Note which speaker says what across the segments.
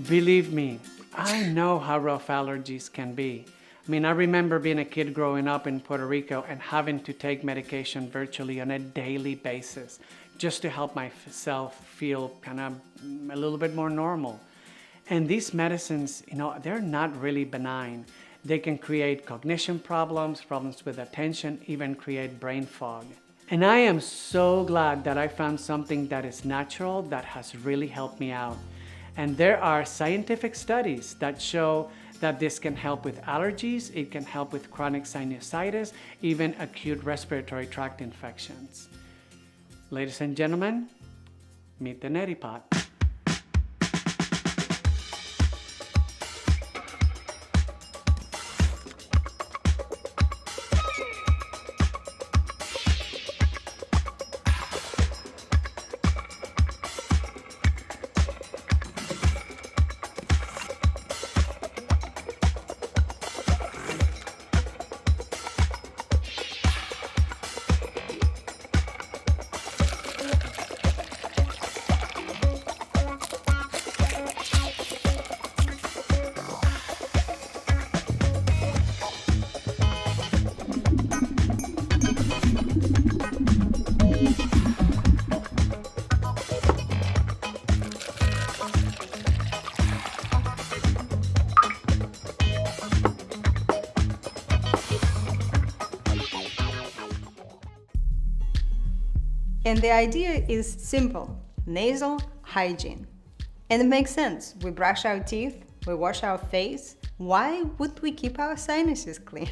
Speaker 1: Believe me, I know how rough allergies can be. I mean, I remember being a kid growing up in Puerto Rico and having to take medication virtually on a daily basis just to help myself feel kind of a little bit more normal. And these medicines, they're not really benign. They can create cognition problems, problems with attention, even create brain fog. And I am so glad that I found something that is natural that has really helped me out. And there are scientific studies that show that this can help with allergies, it can help with chronic sinusitis, even acute respiratory tract infections. Ladies and gentlemen, meet the Neti Pot.
Speaker 2: And the idea is simple: nasal hygiene. And it makes sense. We brush our teeth, we wash our face. Why would we keep our sinuses clean?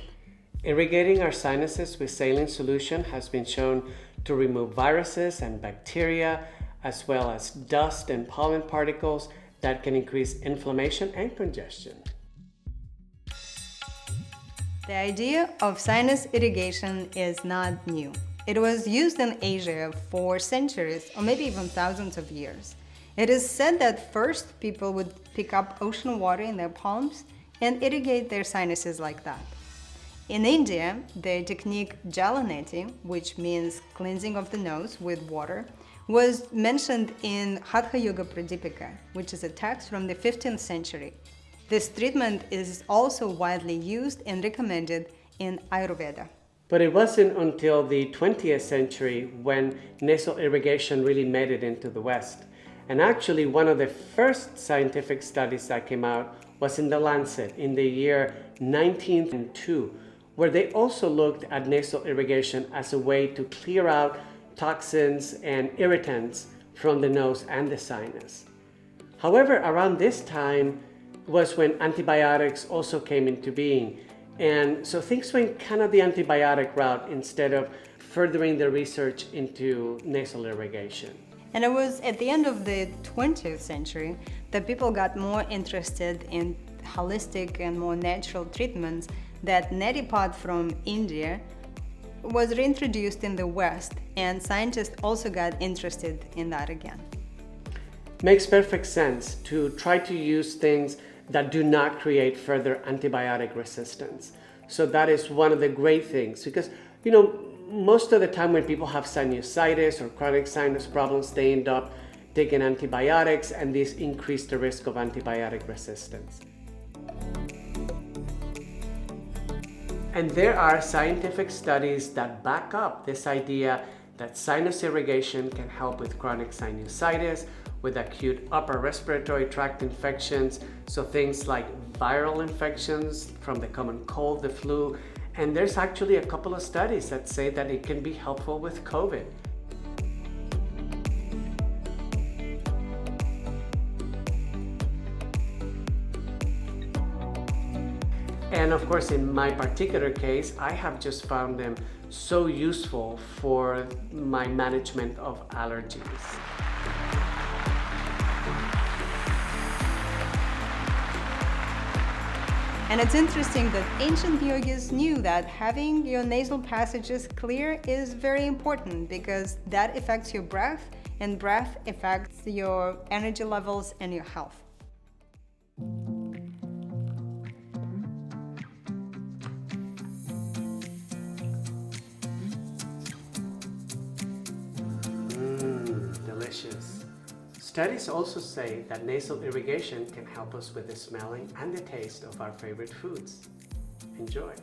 Speaker 1: Irrigating our sinuses with saline solution has been shown to remove viruses and bacteria, as well as dust and pollen particles that can increase inflammation and congestion.
Speaker 2: The idea of sinus irrigation is not new. It was used in Asia for centuries, or maybe even thousands of years. It is said that first people would pick up ocean water in their palms and irrigate their sinuses like that. In India, the technique jalaneti, which means cleansing of the nose with water, was mentioned in Hatha Yoga Pradipika, which is a text from the 15th century. This treatment is also widely used and recommended in Ayurveda.
Speaker 1: But it wasn't until the 20th century when nasal irrigation really made it into the West. And actually, one of the first scientific studies that came out was in The Lancet in the year 1902, where they also looked at nasal irrigation as a way to clear out toxins and irritants from the nose and the sinus. However, around this time was when antibiotics also came into being. And so things went kind of the antibiotic route instead of furthering the research into nasal irrigation.
Speaker 2: And it was at the end of the 20th century that people got more interested in holistic and more natural treatments, that Neti Pot from India was reintroduced in the West, and scientists also got interested in that again.
Speaker 1: Makes perfect sense to try to use things that do not create further antibiotic resistance. So that is one of the great things, because most of the time when people have sinusitis or chronic sinus problems, they end up taking antibiotics, and this increases the risk of antibiotic resistance. And there are scientific studies that back up this idea that sinus irrigation can help with chronic sinusitis, with acute upper respiratory tract infections, so things like viral infections from the common cold, the flu, and there's actually a couple of studies that say that it can be helpful with COVID. And of course, in my particular case, I have just found them so useful for my management of allergies.
Speaker 2: And it's interesting that ancient yogis knew that having your nasal passages clear is very important, because that affects your breath, and breath affects your energy levels and your health.
Speaker 1: Delicious. Studies also say that nasal irrigation can help us with the smelling and the taste of our favorite foods. Enjoy.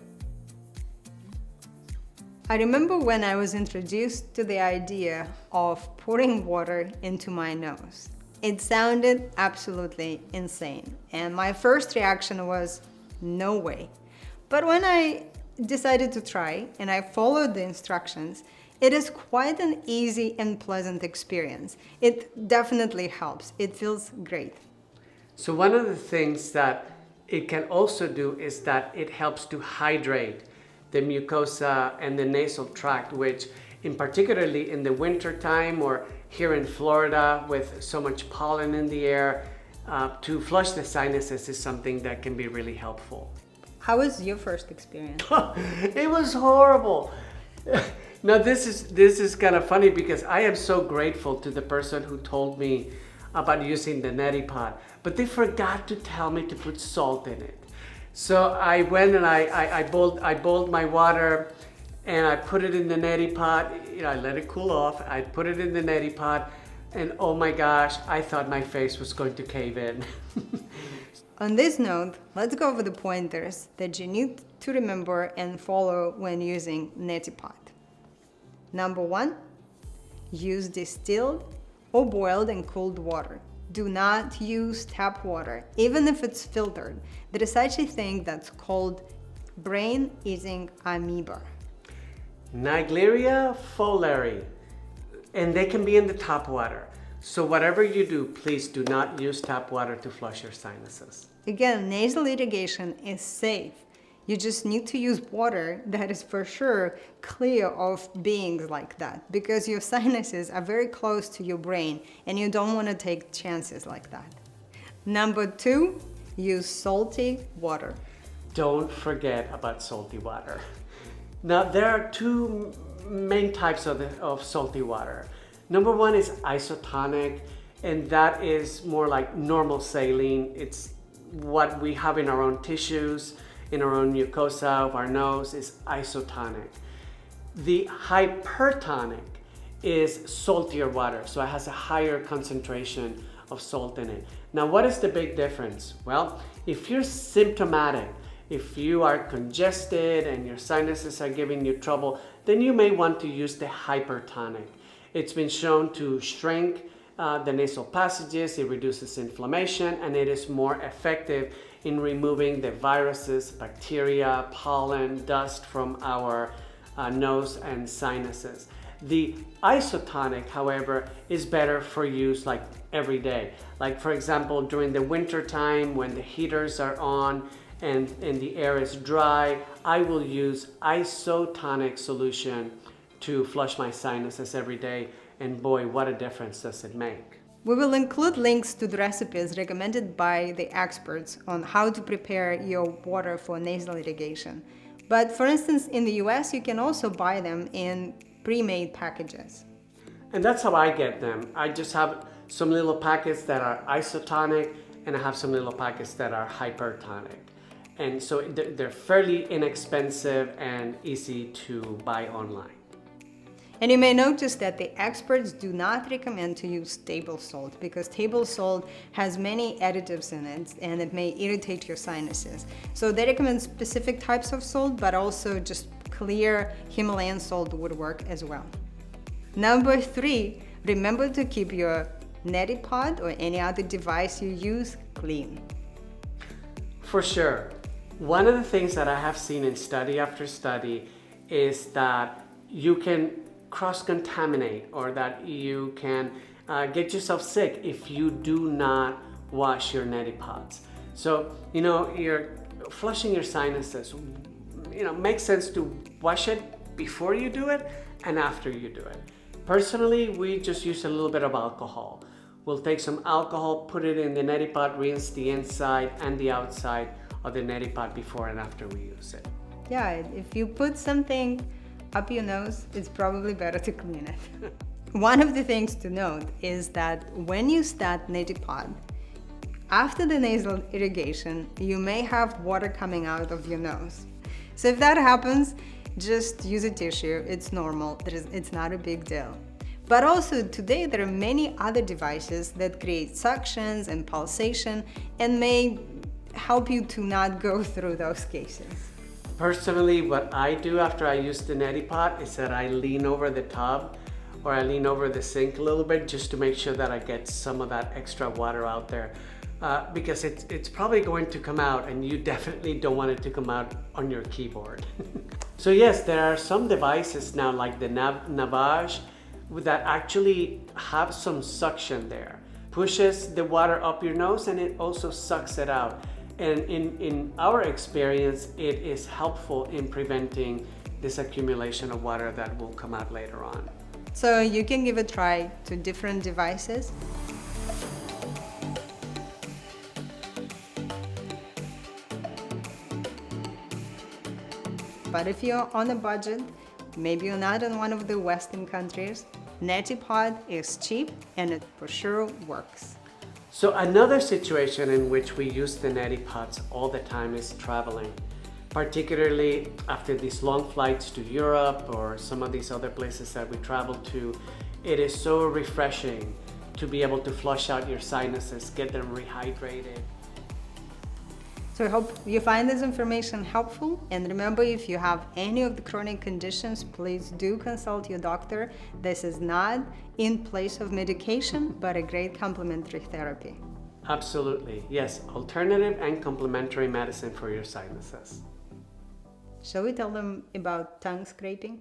Speaker 2: I remember when I was introduced to the idea of pouring water into my nose. It sounded absolutely insane, and my first reaction was, no way. But when I decided to try and I followed the instructions, it is quite an easy and pleasant experience. It definitely helps. It feels great.
Speaker 1: So one of the things that it can also do is that it helps to hydrate the mucosa and the nasal tract, which in particularly in the winter time or here in Florida with so much pollen in the air, to flush the sinuses is something that can be really helpful.
Speaker 2: How was your first experience?
Speaker 1: It was horrible. Now this is kind of funny because I am so grateful to the person who told me about using the Neti Pot, but they forgot to tell me to put salt in it. So I went and I boiled my water and I put it in the Neti Pot. You know, I let it cool off. I put it in the Neti Pot, and oh my gosh, I thought my face was going to cave in.
Speaker 2: On this note, let's go over the pointers that you need to remember and follow when using Neti Pot. Number 1, use distilled or boiled and cooled water. Do not use tap water, even if it's filtered. There is such a thing that's called brain-eating amoeba.
Speaker 1: Naegleria fowleri, and they can be in the tap water. So whatever you do, please do not use tap water to flush your sinuses.
Speaker 2: Again, nasal irrigation is safe. You just need to use water that is for sure clear of beings like that, because your sinuses are very close to your brain and you don't want to take chances like that. Number 2, use salty water.
Speaker 1: Don't forget about salty water. Now there are two main types of salty water. Number 1 is isotonic, and that is more like normal saline. It's what we have in our own tissues, in our own mucosa of our nose, is isotonic. The hypertonic is saltier water, so it has a higher concentration of salt in it. Now, what is the big difference? Well, if you're symptomatic, if you are congested and your sinuses are giving you trouble, then you may want to use the hypertonic. It's been shown to shrink the nasal passages, it reduces inflammation, and it is more effective in removing the viruses, bacteria, pollen, dust from our nose and sinuses. The isotonic, however, is better for use like every day. Like for example, during the winter time when the heaters are on and the air is dry, I will use isotonic solution to flush my sinuses every day, and boy, what a difference does it make.
Speaker 2: We will include links to the recipes recommended by the experts on how to prepare your water for nasal irrigation. But for instance, in the US, you can also buy them in pre-made packages.
Speaker 1: And that's how I get them. I just have some little packets that are isotonic, and I have some little packets that are hypertonic. And so they're fairly inexpensive and easy to buy online.
Speaker 2: And you may notice that the experts do not recommend to use table salt because table salt has many additives in it and it may irritate your sinuses. So they recommend specific types of salt, but also just clear Himalayan salt would work as well. Number 3, remember to keep your Neti Pot or any other device you use clean.
Speaker 1: For sure. One of the things that I have seen in study after study is that you can cross-contaminate, or that you can get yourself sick if you do not wash your Neti Pots. So, you're flushing your sinuses. Makes sense to wash it before you do it and after you do it. Personally, we just use a little bit of alcohol. We'll take some alcohol, put it in the Neti Pot, rinse the inside and the outside of the Neti Pot before and after we use it.
Speaker 2: Yeah, if you put something up your nose, it's probably better to clean it. One of the things to note is that when you start Neti Pot, after the nasal irrigation, you may have water coming out of your nose. So if that happens, just use a tissue. It's normal. It's not a big deal. But also today there are many other devices that create suctions and pulsation and may help you to not go through those cases.
Speaker 1: Personally, what I do after I use the Neti Pot is that I lean over the tub or I lean over the sink a little bit just to make sure that I get some of that extra water out there. Because it's probably going to come out and you definitely don't want it to come out on your keyboard. So yes, there are some devices now like the Navage that actually have some suction there. Pushes the water up your nose and it also sucks it out. And in our experience, it is helpful in preventing this accumulation of water that will come out later on.
Speaker 2: So you can give a try to different devices. But if you're on a budget, maybe you're not in one of the Western countries, Neti Pot is cheap and it for sure works.
Speaker 1: So another situation in which we use the Neti Pots all the time is traveling, particularly after these long flights to Europe or some of these other places that we travel to. It is so refreshing to be able to flush out your sinuses, get them rehydrated.
Speaker 2: So I hope you find this information helpful, and remember, if you have any of the chronic conditions, please do consult your doctor. This is not in place of medication, but a great complementary therapy.
Speaker 1: Absolutely, yes, alternative and complementary medicine for your sinuses.
Speaker 2: Shall we tell them about tongue scraping?